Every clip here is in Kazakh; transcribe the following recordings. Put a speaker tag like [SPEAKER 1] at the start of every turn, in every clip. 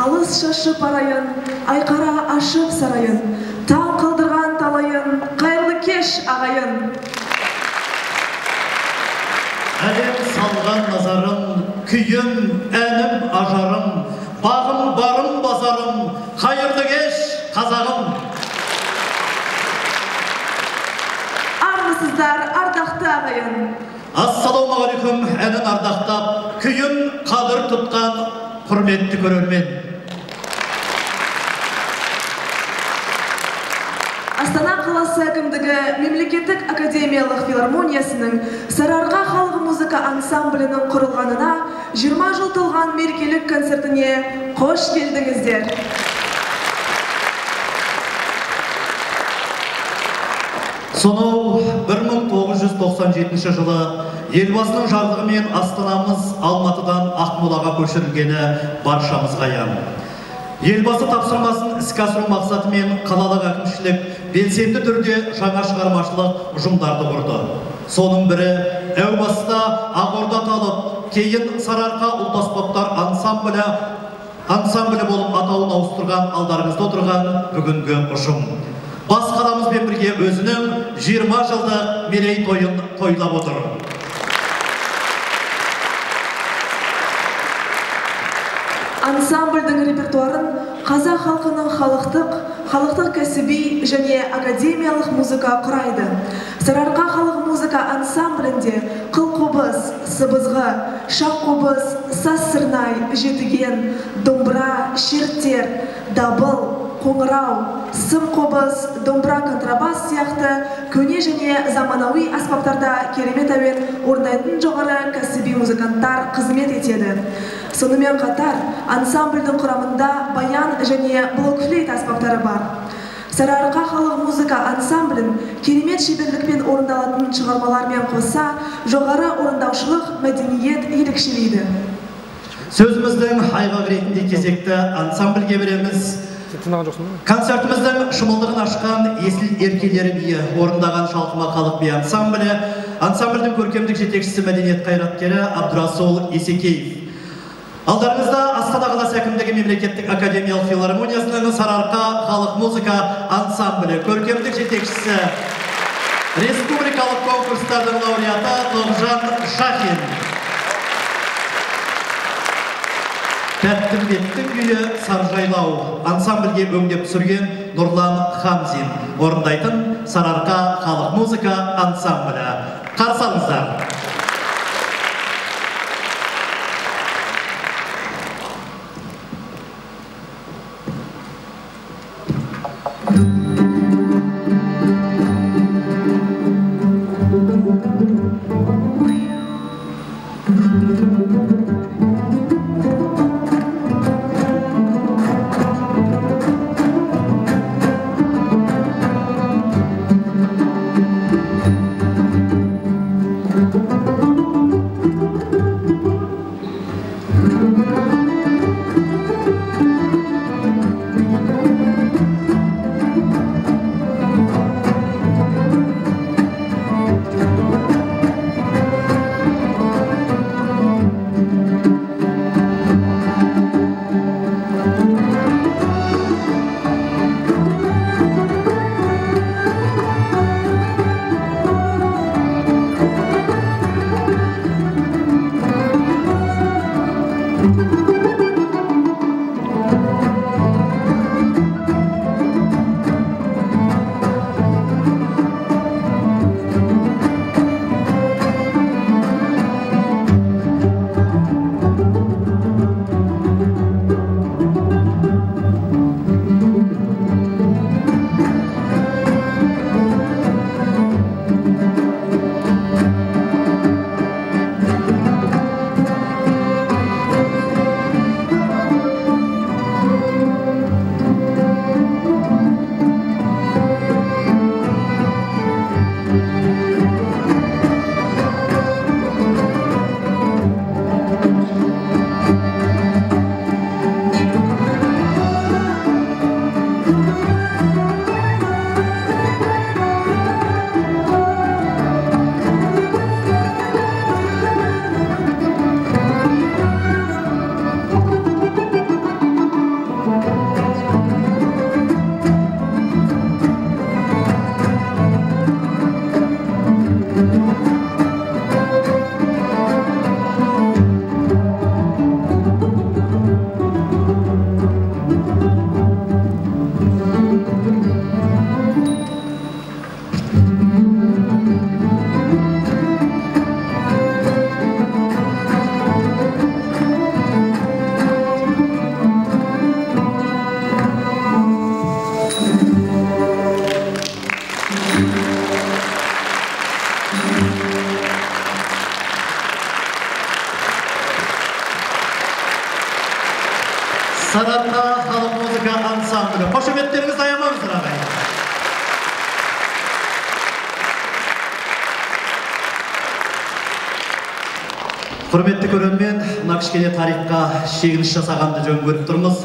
[SPEAKER 1] Алыс шашып арайын, айқара ашып сарайын, таң қалдырған талайын, қайырлы кеш ағайын.
[SPEAKER 2] Әлем салған назарым, күйім, әнім, ажарым, бағым, барым, базарым, қайырлы кеш қазағым.
[SPEAKER 1] Армысыздар, ардақты ағайын.
[SPEAKER 2] Ассалаумағалейкум, әнін ардақтап, күйін қадір тұтқан құрметті көрермен.
[SPEAKER 1] Астана қаласы әкімдігі Мемлекеттік академиялық филармониясының Сарыарқа халық музыка ансамблінің құрылғанына 20 жыл толған мерекелік концертіне қош келдіңіздер.
[SPEAKER 2] Сонау 1997 жылы елбасының жарлығымен Астанамыз Алматыдан Ақмолаға көшірілгені баршамызға аян. Елбасы тапсырмасын іске асыру мақсатымен қалалық әкімшілік белсенді түрде жаңа шығармашылық ұжымдарды құрды. Соның бірі әу баста Ақорда аталып, кейін Сарыарқа ұлт-аспаптар ансамблі болып атауын ауыстырған алдарыңызда отырған бүгінгі ұжым. Бас қаламызбен бірге өзінің 20 жылдық мерейтойын тойлап отыр.
[SPEAKER 1] Ансамбльдің репертуарын қазақ халқының халықтық кәсіби және академиялық музыка құрайды. Сарыарқа халық музыка ансамблінде қыл-қобыз, сыбызғы, шақ-қобыз, саз-сырнай, жетіген, домбыра, шерттер, дабыл, қоңырау, сым-қобыз, домбыра, контрабас сияқты көне және заманауи аспаптарда керемет әуен орындайтын жоғары кәсіби музыканттар қызмет етеді. Сонымен қатар, ансамбльдің құрамында баян және блокфлейт аспаптары бар. Сарыарка халық музыка ансамблін керемет шеберлікпен орындалатын шығармалармен қоса жоғары орындаушылық мәдениет ерекшелейді.
[SPEAKER 2] Сөзіміздің айғақ ретінде кезекті ансамбльге береміз. Концертіміздің шымылдығын ашқан есіл еркелері биі орындаған шалқыма халық би ансамблі, ансамбльдің көркемдік жетекшісі мәдениет қайраткері Абдурасул Есекеев. Алдарыңызда Астана қаласы әкімдігі мемлекеттік академиялық филармониясының Сарыарка халық музыка ансамблі көркемдік жетекшісі, республикалық конкурстардың лауреаты Тоғжан Шахин. Тәттімбеттің күйі Саржайлау ансамбльге өңдеп түсірген Нұрлан Хамзин орындайтын Сарыарка халық музыка ансамблі. Қарсы алыңыздар. Сарыарка халық музыка ансамблі. Қошеметтеріңіз аямаңыздар ағай. Құрметті көрермен, мына кішкене тарихқа шегініс жасағанды жөн көріп тұрмыз.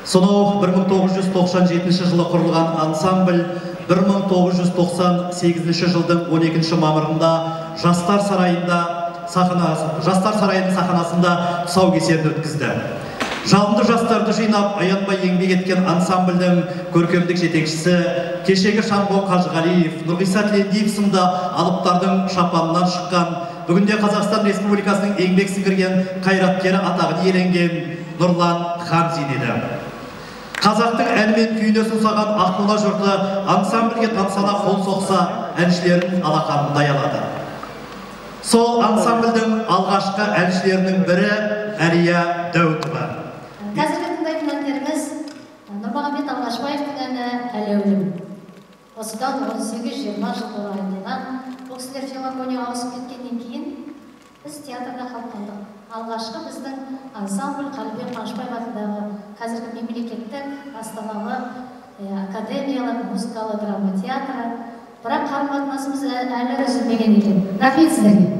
[SPEAKER 2] Сонау 1997 жылы құрылған ансамбль 1998 жылдың 12 мамырында Жастар сарайының сахнасында тұсаукесерін өткізді. Жалынды жастарды жинап, аянбай еңбек еткен ансамбльдің көркемдік жетекшісі кешегі Шамбо Қажығалиев, Нұрғиса Тілендиев сынды алыптардың шапанынан шыққан, бүгінде Қазақстан Республикасының еңбек сіңірген қайраткері атағын иеленген Нұрлан Хамзин еді. Қазақтың әнмен күйіне сусаған Ақмола жұрты ансамбльге тамсана қол соқса, әншілердің алақанын аялады. Сол ансамбльдің алғашқы әншілерінің бірі Әлия Дәуітова.
[SPEAKER 3] Қазіргі тыңдайтын әндеріміз Нұрмағамбет Алғашбаевтың әні «Әлеулім». Осыдан 18-20 жыл болайынан бұл кісілер филармонияға ауысып кеткеннен кейін біз театрда қалып. Алғашқы біздің ансамбль Қалыбек Қуанышбаев атындағы қазіргі мемлекеттік Астаналы академиялық, музыкалық драма театры. Бірақ қарым-қатынасымыз әлі үзілмеген екен. Рахмет сіздерге.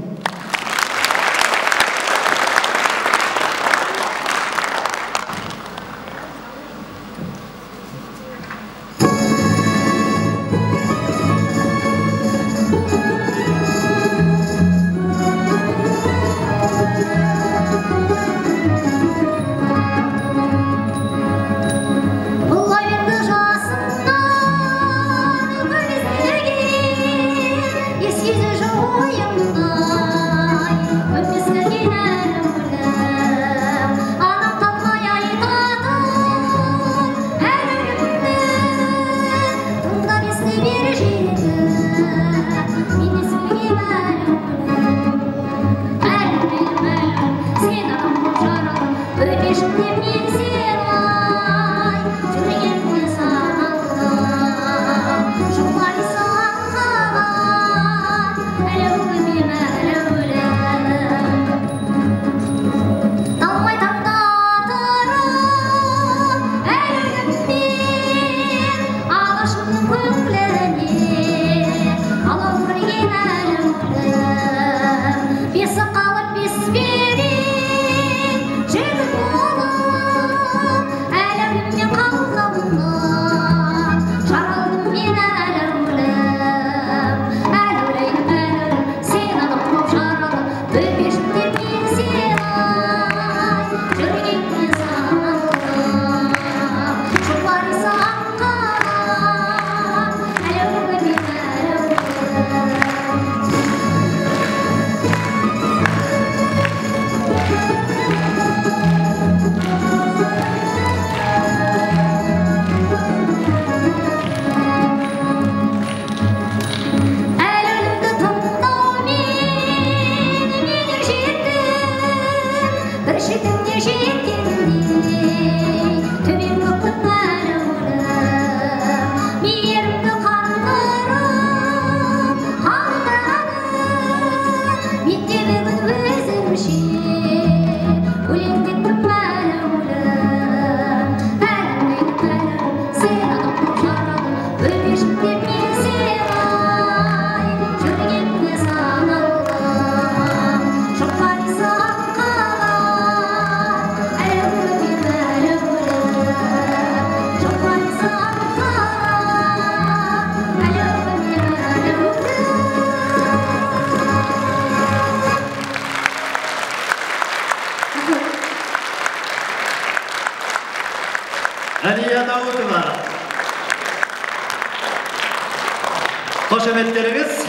[SPEAKER 2] Қошеметтеріңіз,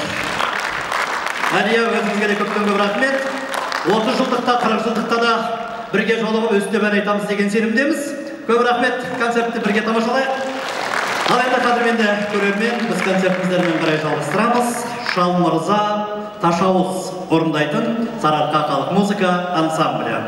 [SPEAKER 2] Әлия өзіңізге де көптен көп рахмет. 30 жылдықта, 40 жылдықта да бірге жолығып өстіп ән айтамыз деген сенімдеміз. Көп рахмет, концертті бірге тамашалайық. Ал енді қадірменді көрермен, біз концертіміздермен қарай жалғастырамыз. Шал Мырза Ташауыз орындайтын Сарыарқа халық музыка ансамблі.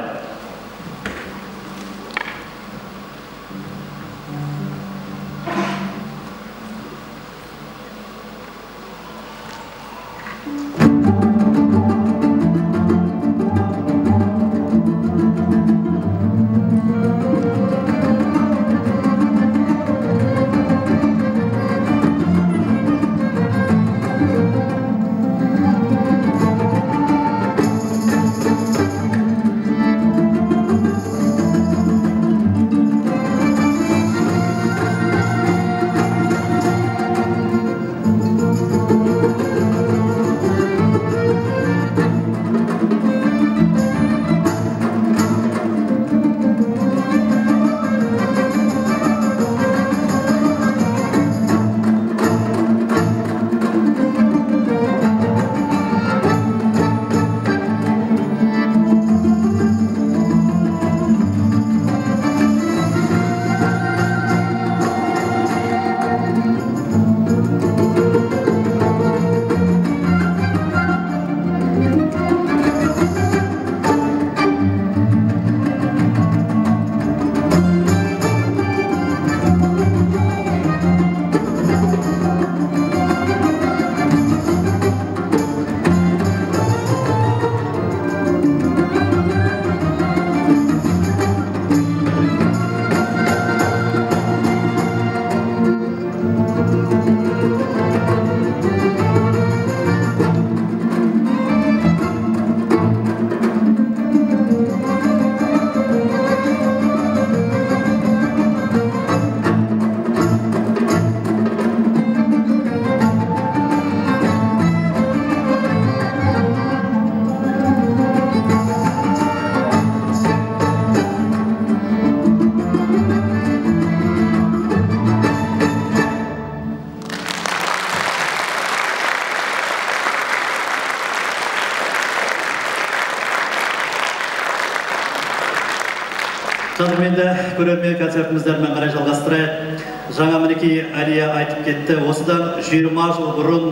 [SPEAKER 2] Қадірменді көрермен концертіміздермен қарай жалғастырайық. Жаңа мінекей Әлия айтып кетті. Осыдан 20 жыл бұрын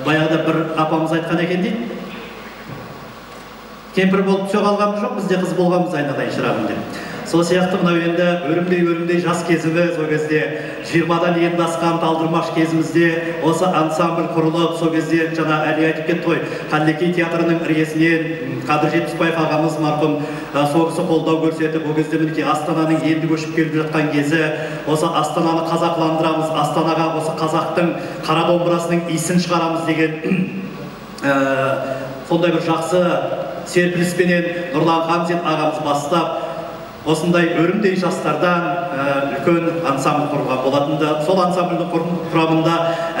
[SPEAKER 2] баяғыда бір апамыз айтқан екен дейді. Кемпір болып түсе қалғанымыз жоқ, бізде қыз болғанбыз айнадай шырағым деп. Сол сияқты мынау енді өрімдей жас кезіміз, сол кезде 20-дан енді асқан талдырмаш кезімізде осы ансамбль құрылып, сол кезде жаңа Әли айтып кетті ғой, Қаллеки театрының іргесінен Қадыр Жетпісбаев ағамыз марқұм сол кісі қолдау көрсетіп, ол кезде мінекей Астананың енді көшіп келіп жатқан кезі, осы Астананы қазақландырамыз, Астанаға осы қазақтың қара домбырасының иісін шығарамыз деген сондай бір жақсы серпіліспенен Нұрлан Хамзин ағамыз бастап, осындай өрімдей жастардан үлкен ансамбль құрған болатынды. Сол ансамбльдің құрамында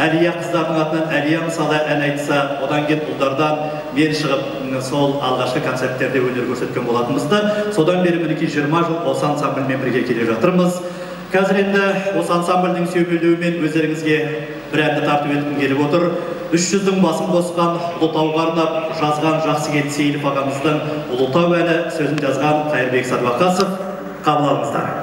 [SPEAKER 2] Әлия қыздардың атынан Әлия мысалы ән айтса, одан кейін ұлдардан мен шығып сол алғашқы концерттерде өнер көрсеткен болатынбызды. Содан бері мінекей 20 жыл осы ансамбльмен бірге келе жатырмыз. Қазір енді осы ансамбльдің сүйемелдеуімен өздеріңізге бір әнді тартып өткім келіп отыр. 300-дің басын қосқан Ұлытауға арнап жазған Жақсыгет Сейілов ағамыздың Ұлытау әні сөзін жазған Қайырбек Садуақасов. Қабыл алыңыздар.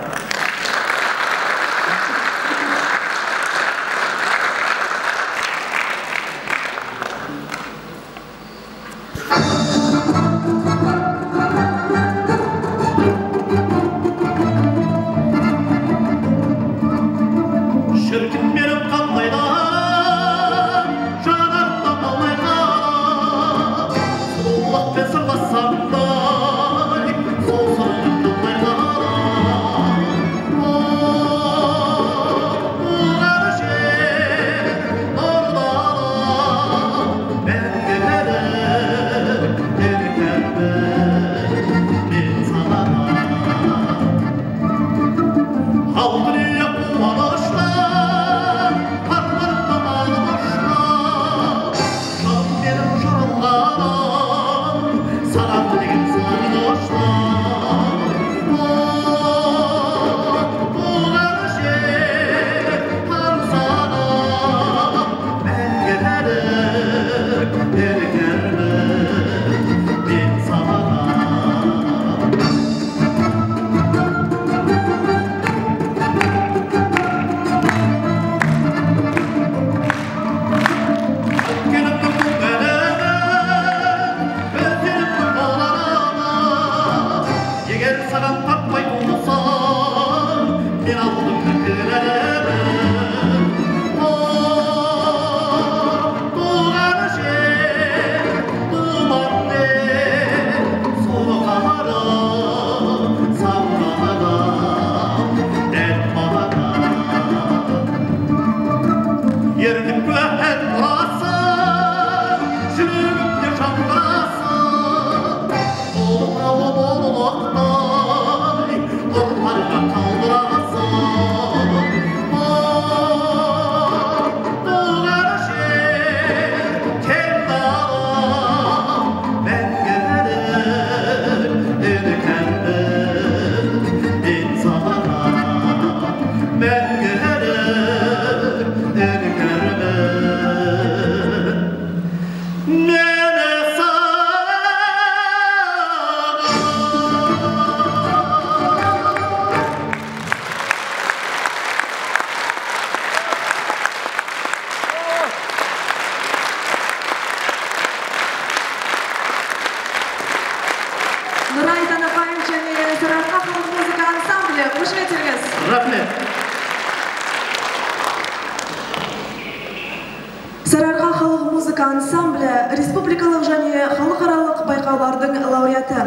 [SPEAKER 1] Сарыарқа халық музыка ансамблі республикалық және халықаралық байқаулардың лауреаты.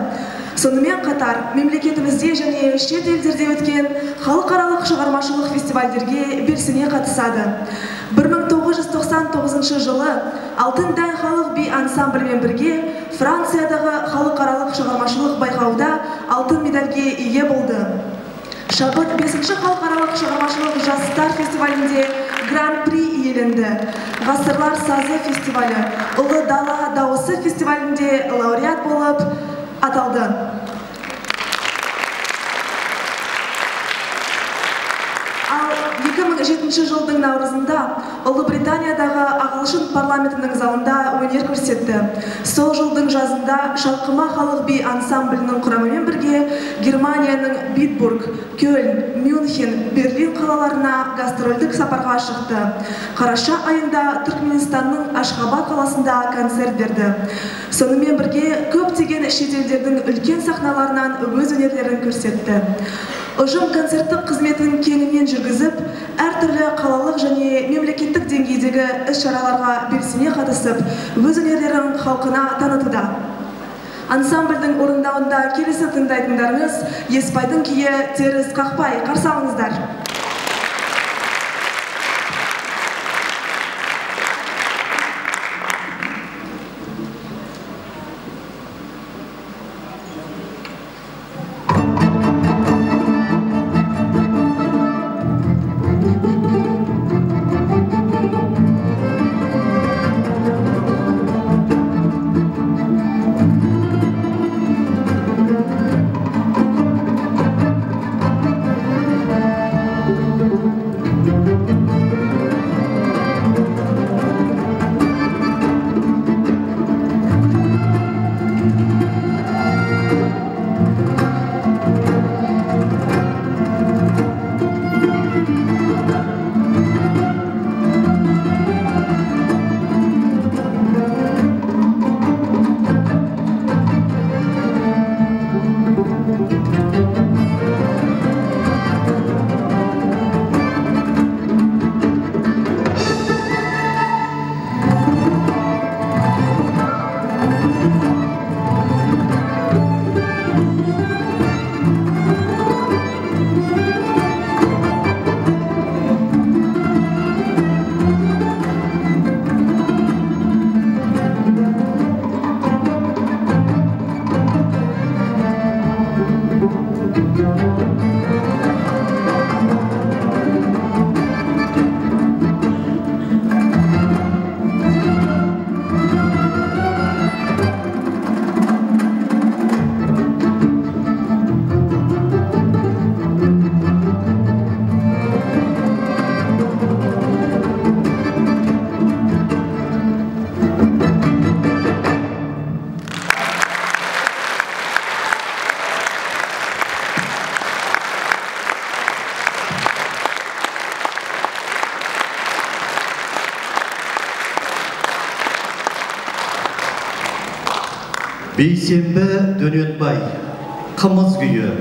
[SPEAKER 1] Сонымен қатар мемлекетімізде және шет елдерде өткен халықаралық шығармашылық фестивальдерге белсене қатысады. 1999 жылы Алтын дән халық би ансамблімен бірге Франциядағы халықаралық шығармашылық байқауда алтын медальге ие болды. Шабыт 5-ші халықаралық шығармашылық жастар фестивалінде гран-при иеленді. Ғасырлар сазы фестивалі, Ұлы дала дауысы фестивалінде лауреат болып аталды. Ал 2007 жылдың наурызында Ұлыбританиядағы ағылшын парламентінің залында өнер көрсетті. Сол жылдың жазында Шалқыма халық би ансамблінің құрамымен бірге Германияның Битбург, Кёльн, Мюнхен, Берлин қалаларына гастрольдік сапарға шықты. Қараша айында Түркменстанның Ашхабад қаласында концерт берді. Сонымен бірге көптеген шетелдердің үлкен сахналарынан өз өнерлерін көрсетті. Ұжым концерттік қызметін кеңінен жүргізіп, әртүрлі қалалық және мемлекеттік деңгейдегі іс-шараларға белсене қатысып, өз өнерлерін халқына танытуда. Ансамбльдің орындауында келесі тыңдайтындарыңыз Еспайдың күйі теріс қақпай, қарсы алыңыздар.
[SPEAKER 2] Бейсенбі Дөненбай, қымыз күйі,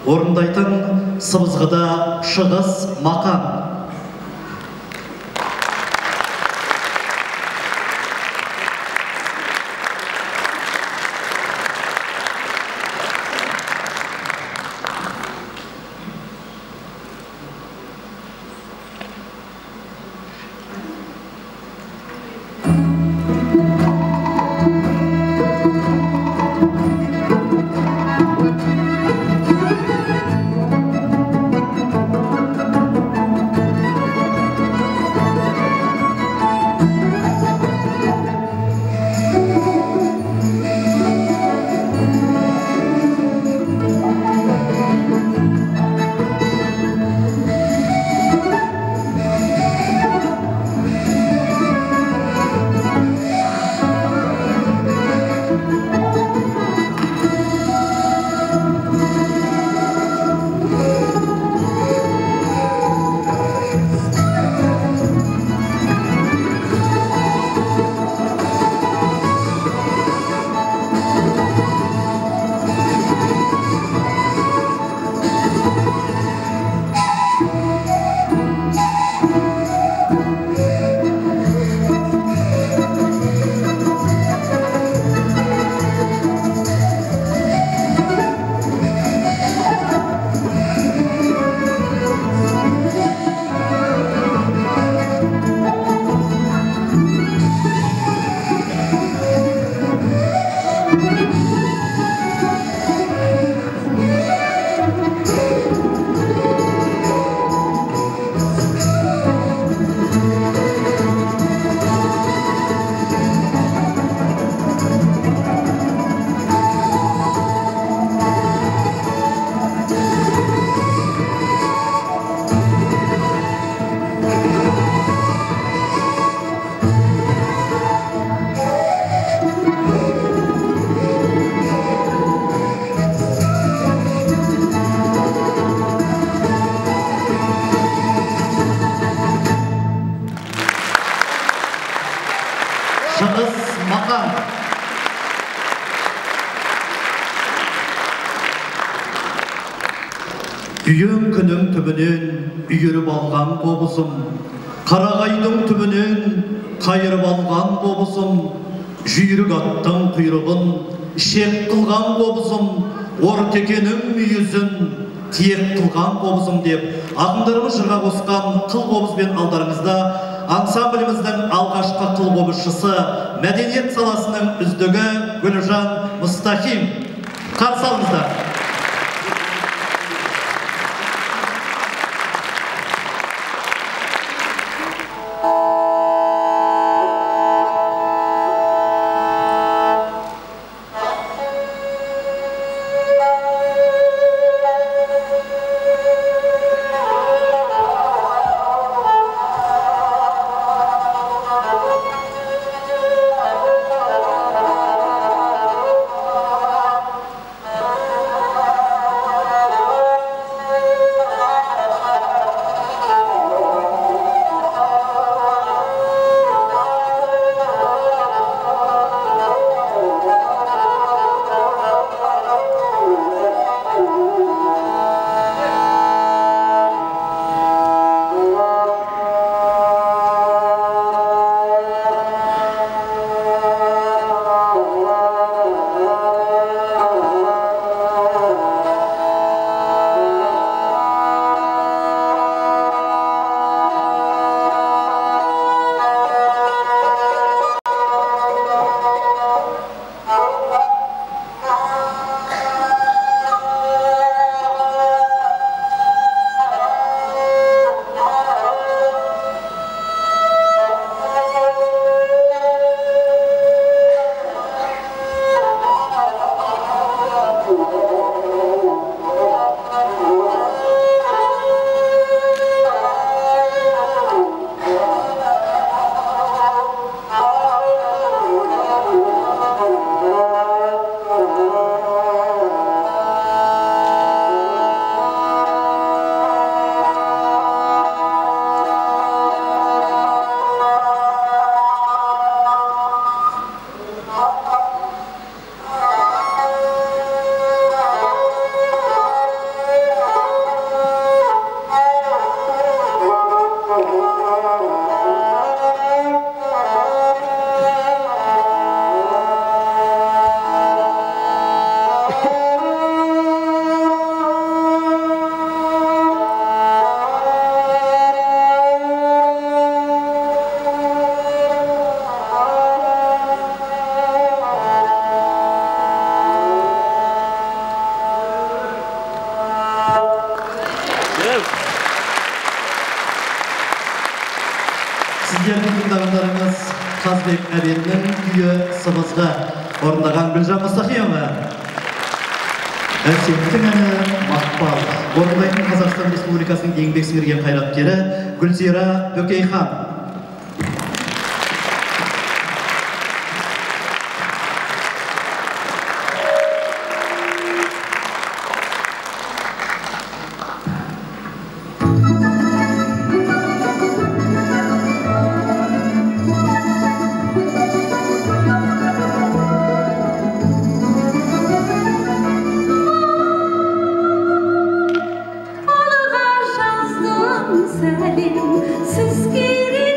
[SPEAKER 2] орындайтын Сыбызғыда Шығыс Мақан. Үйün күнің түбінен үйіріп алған қобызым, қарағайдың түбінен қайырып алған қобызым, жүйрік аттың құйрығын шек қылған қобызым, ортекенің мүйізін тиек қылған қобызым деп, ақындарымыз жырға қосқан қыл қобызбен алдарыңызда ансамбліміздің алғашқы қыл қобызшысы, мәдениет саласының үздігі Гүлжан Мұстахим. Қарсы алыңыздар. Sizlerдің тыңдармандарыңыз Қазбек Әбеннің күйі сыбызғы орындаған Гүлжан Мұстахимова. Әсеттің әні Мақпал. Орындайтын Қазақстан Республикасының еңбек сіңірген қайраткері Гүлзира Бөкейхан.
[SPEAKER 4] Сәлем сізге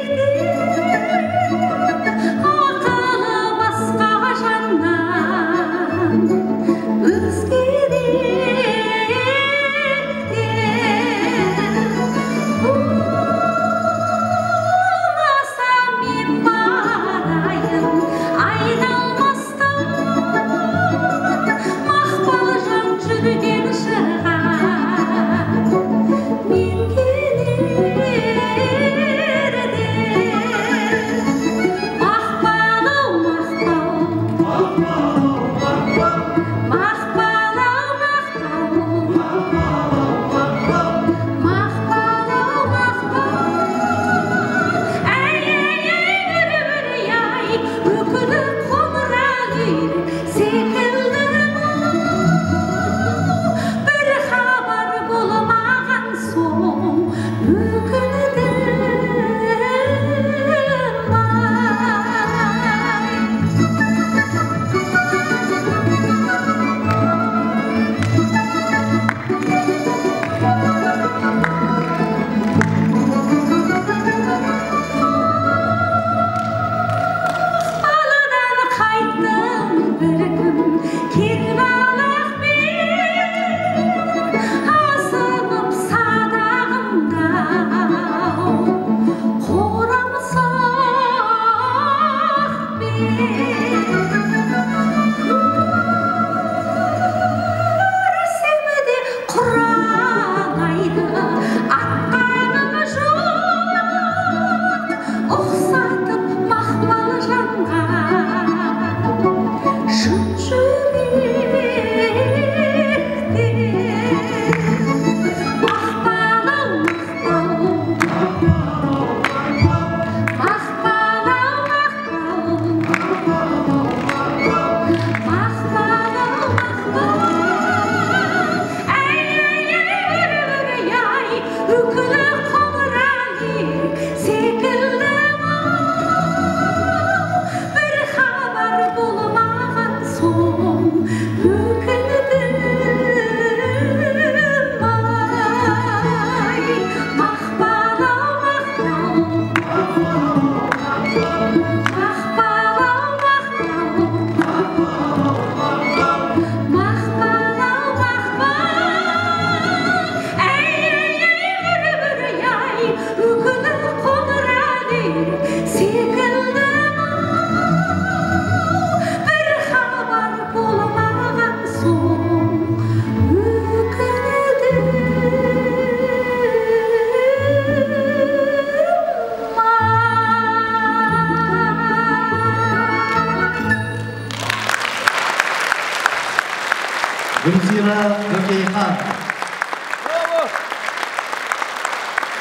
[SPEAKER 2] Bökeyхан.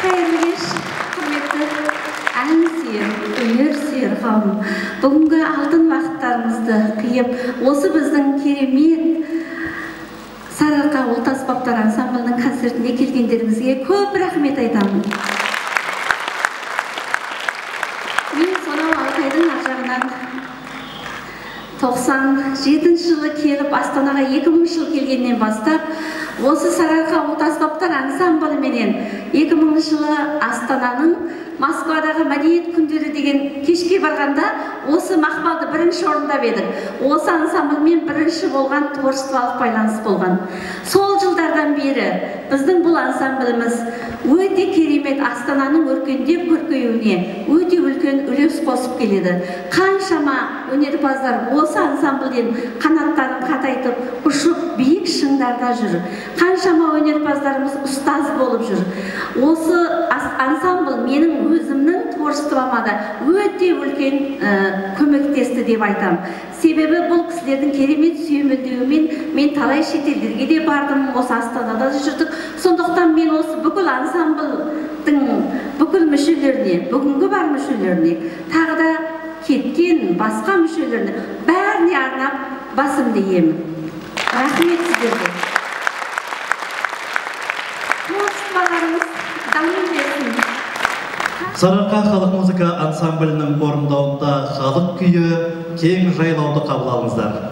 [SPEAKER 4] Hayırlı kеш, құрметті ән сүйер, өнер сүйер қауым. Бүгінгі алтын уақыттарымызды қиып, осы біздің керемет Сарыарқа ұлт аспаптар ансамблінің концертіне келгендеріңізге көп рахмет айтамын. Мен сонау Алтайдың ар жағынан 97 жылы келіп, Астанаға 2000 жыл келгеннен бастап, осы Сарыарқа ұлт аспаптар ансамблі менен 2000 жылы Астананың Москвадағы мәдениет күндері деген кешке барғанда осы мақпалды бірінші орындап едік. Осы ансамбльмен бірінші болған творчестволық байланыс болған. Сол жылдардан бері біздің бұл ансамбліміз өте керемет Астананың өркендеп көркеюіне өте үлкен үлес қосып келеді. Қаншама өнерпаздар осы ансамбльден қанаттарын қатайтып, ұшып биік шыңдарда жүр. Қаншама өнерпаздарымыз ұстаз болып жүр. Осы ансамбль менің өзімнің творчествома да өте үлкен көмектесті деп айтам. Себебі бұл кісілердің керемет сүйемелдеуімен мен талай шетелдерге де бардым, осы Астанада жүрдік. Сондықтан мен осы бүкіл ансамбльдің бүкіл мүшелеріне, бүгінгі бар мүшелеріне, тағы да кеткен басқа мүшелеріне бәріне арнап басымды иемін. Рахмет сіздерге. Творчестволарыңыз даму берсін.
[SPEAKER 2] Сарыарқа халық музыка ансамблінің орындауында халық күйі кең жайлауды қабыл алыңыздар.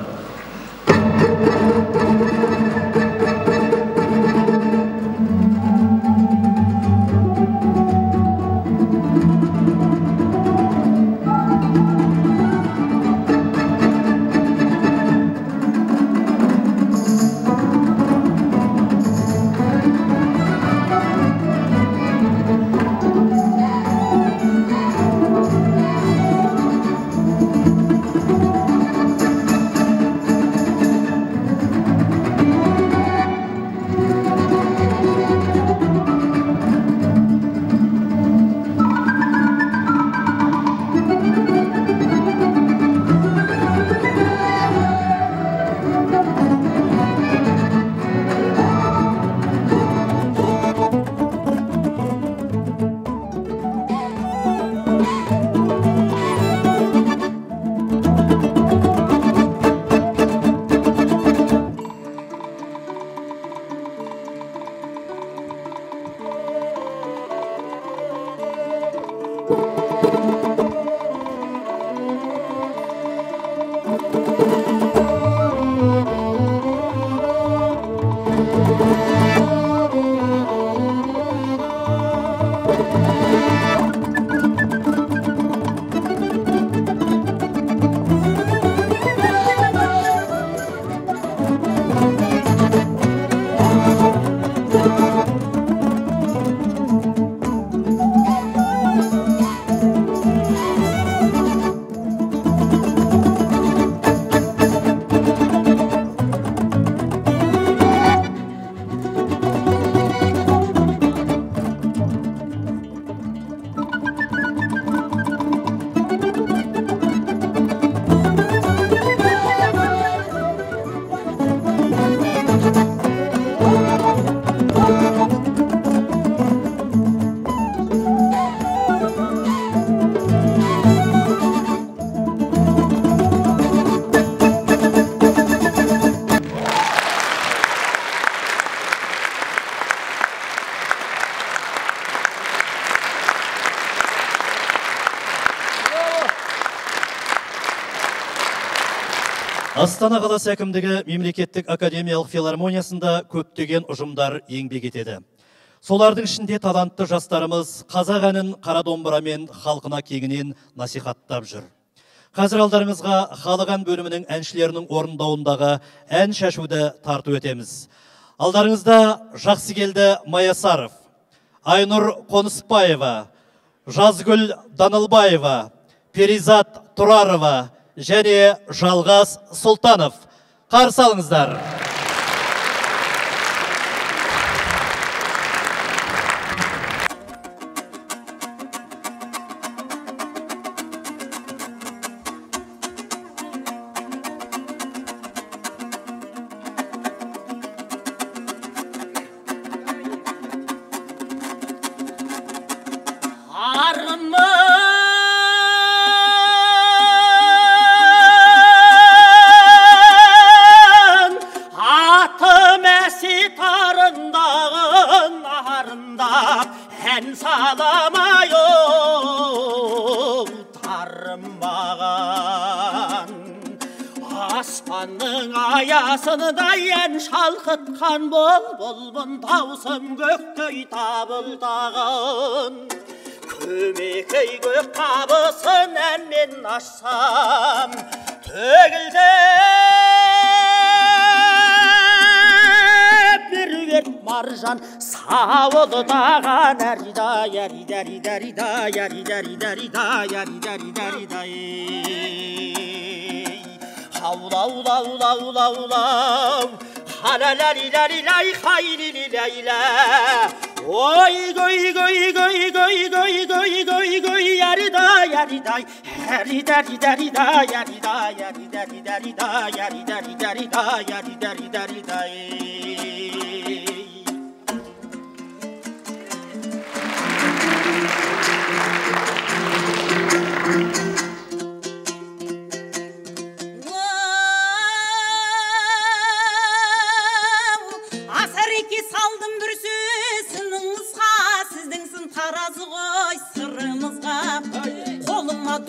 [SPEAKER 2] Астана қаласы әкімдігі мемлекеттік академиялық филармониясында көптеген ұжымдар еңбек етеді. Солардың ішінде талантты жастарымыз қазақ әнін қара домбырамен халқына кеңінен насихаттап жүр. Қазір алдарыңызға халық ән бөлімінің әншілерінің орындауындағы ән шашуды тарту етеміз. Алдарыңызда Жақсыкелді Маясаров, Айнұр Қоныспаева, Жазгүл Данылбаева, Перизат Тұрарова және Жалғас Сұлтанов. Қарсы алыңыздар.
[SPEAKER 5] Esi tarındağın aharında en salamayo tarınmağan. Asmanın ayasında en şalkıtkan bol bolbun tavsım göktöy tabıldağın. Kömekey gök kabısın en men açsam tөгілді bir вет маржан сауылдаған әридай әридай әридай әридай әридай әридай аулау халалалилалилай хайлилилайла ой гой гой гой гой гой гой гой гой әридай әридай әридай әридай әридай әридай әридай әридай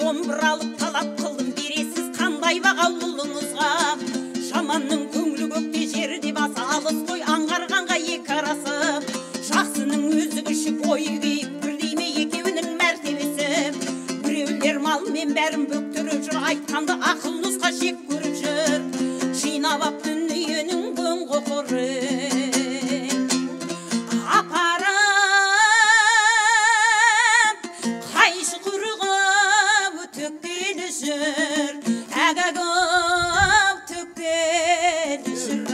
[SPEAKER 6] домбыралып талап қылдым бересіз қандай баға ұлыңызға жаманның көңілі көкте жерде басы алыс қой аңғарғанға екі арасы жақсының өзі күшік ойы күйік бірдей ме екеуінің мәртебесі біреулер малмен бәрін бөктіріп жүр айтқанды ақыл нұсқа шек көріп жүр жинап ап дүниенің көң қоқырын апарып қайшы құрығы tökbeli jür, agagov tökbeli jür.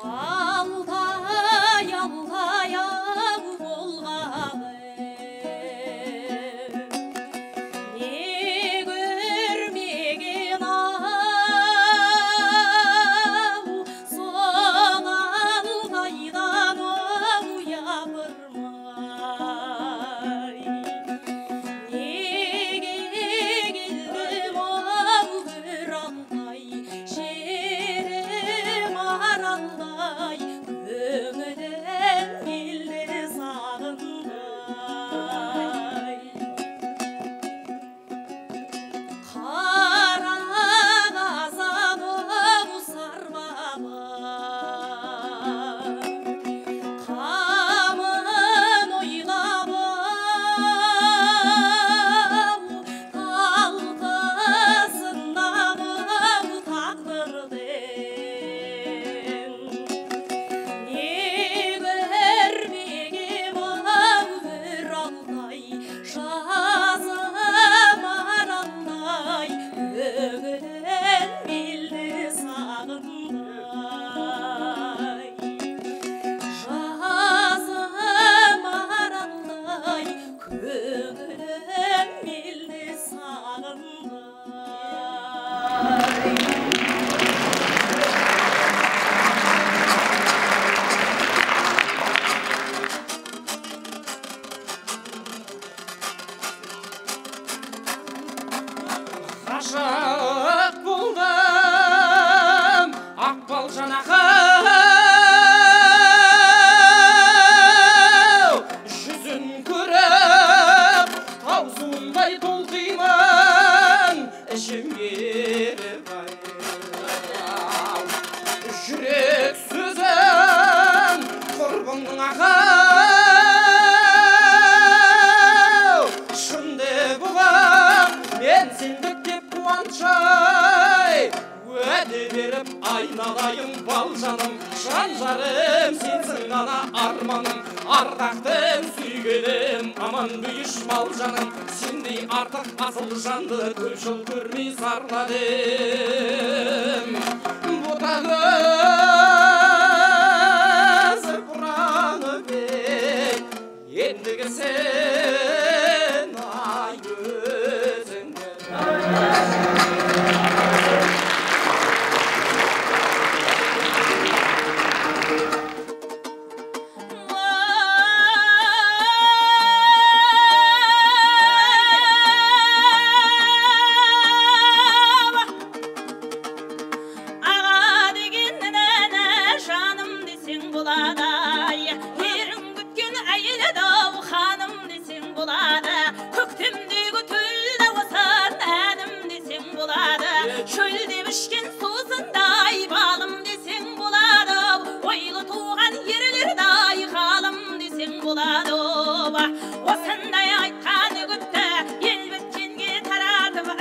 [SPEAKER 6] Alday, alday, av bolgalı. Aşık buldum akbal janağı yüzün görüp tavzunday dolqıyman işim yerib yürek sözün qurbunun ağı şunde bulan men sendek dep kuançay öde berip aynalayım baljanım şanjarım sensin gana armanım ardaqtın sүйгенім aman büyüş baljanım sendey artık asıl jandı көп жыл көрмей sarladım butagız buranıp endigi sen ay gözüngde ay yerin gütken ayla dav hanım desem buladı köktemdegi tülde osan adım desem buladı şölde bişken suzunday balım desem buladı oylu tuğan yerlerday halım desem buladı osanday aytkan gütte el bitkenge taratıp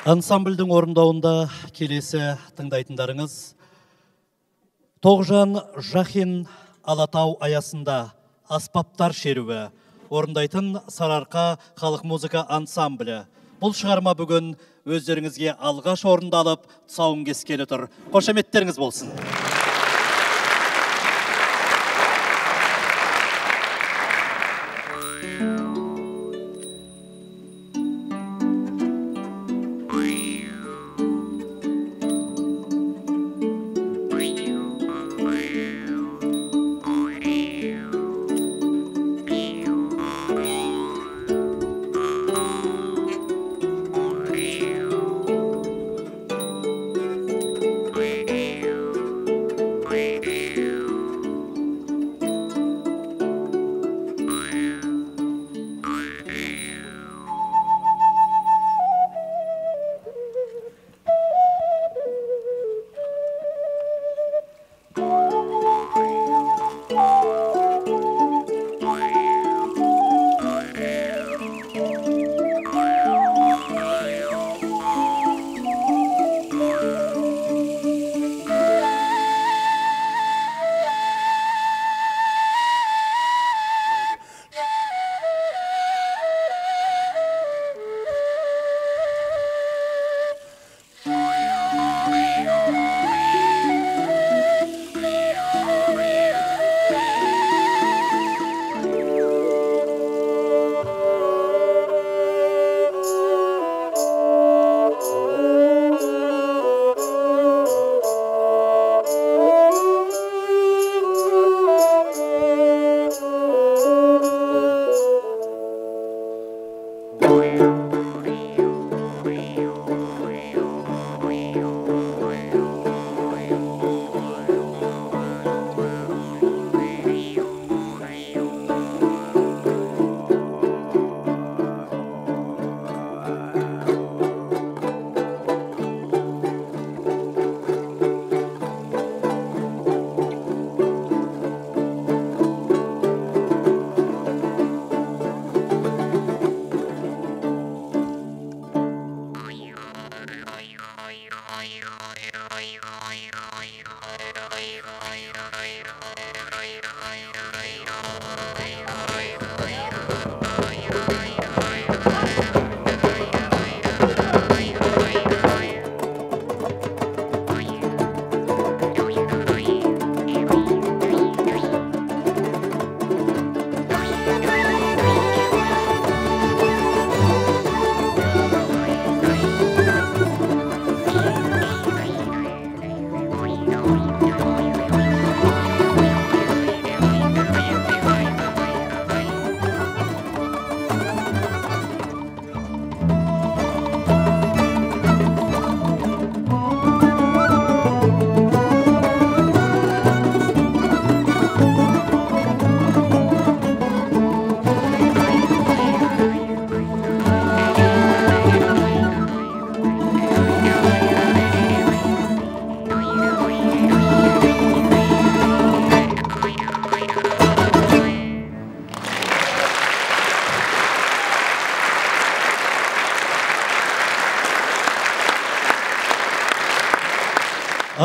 [SPEAKER 2] Ансамбльдің орындауында келесі тыңдайтындарыңыз Тоғжан Жахин Алатау аясында аспаптар шеруі орындайтын Сарыарқа халық музыка ансамблі. Бұл шығарма бүгін өздеріңізге алғаш орындалып тұсауын кескелі тұр. Қошеметтеріңіз болсын.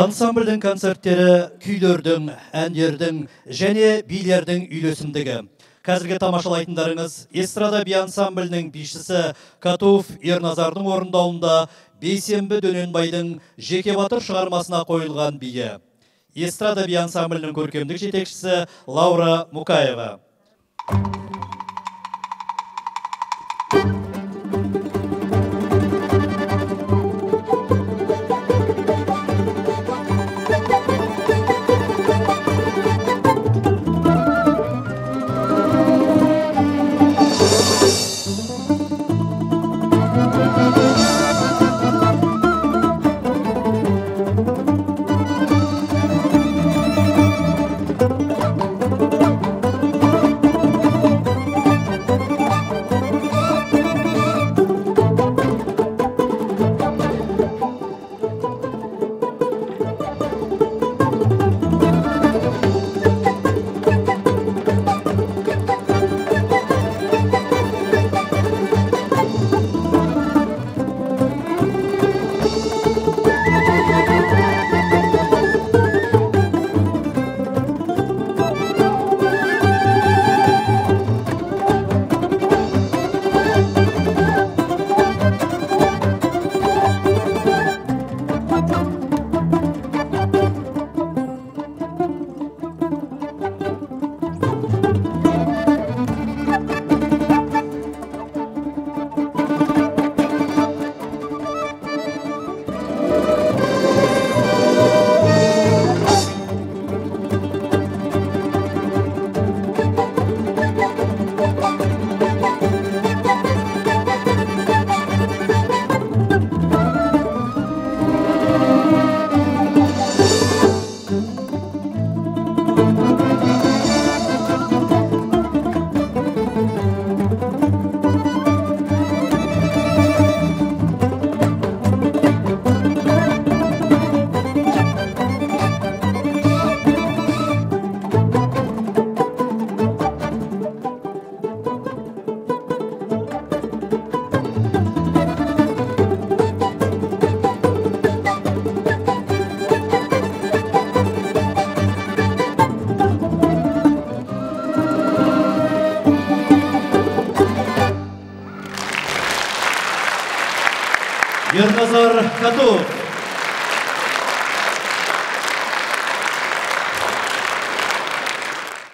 [SPEAKER 2] Ансамбльдің концерттері күйлердің, әндердің және билердің үйлесімдігі. Қазірге тамашалайтындарыңыз эстрада би ансамблінің бишісі Катуов Ерназардың орындауында Бейсенбі Дөненбайдың Жеке Батыр шығармасына қойылған биі. Эстрада би ансамблінің көркемдік жетекшісі Лаура Мукаева. Ерназар Катуов.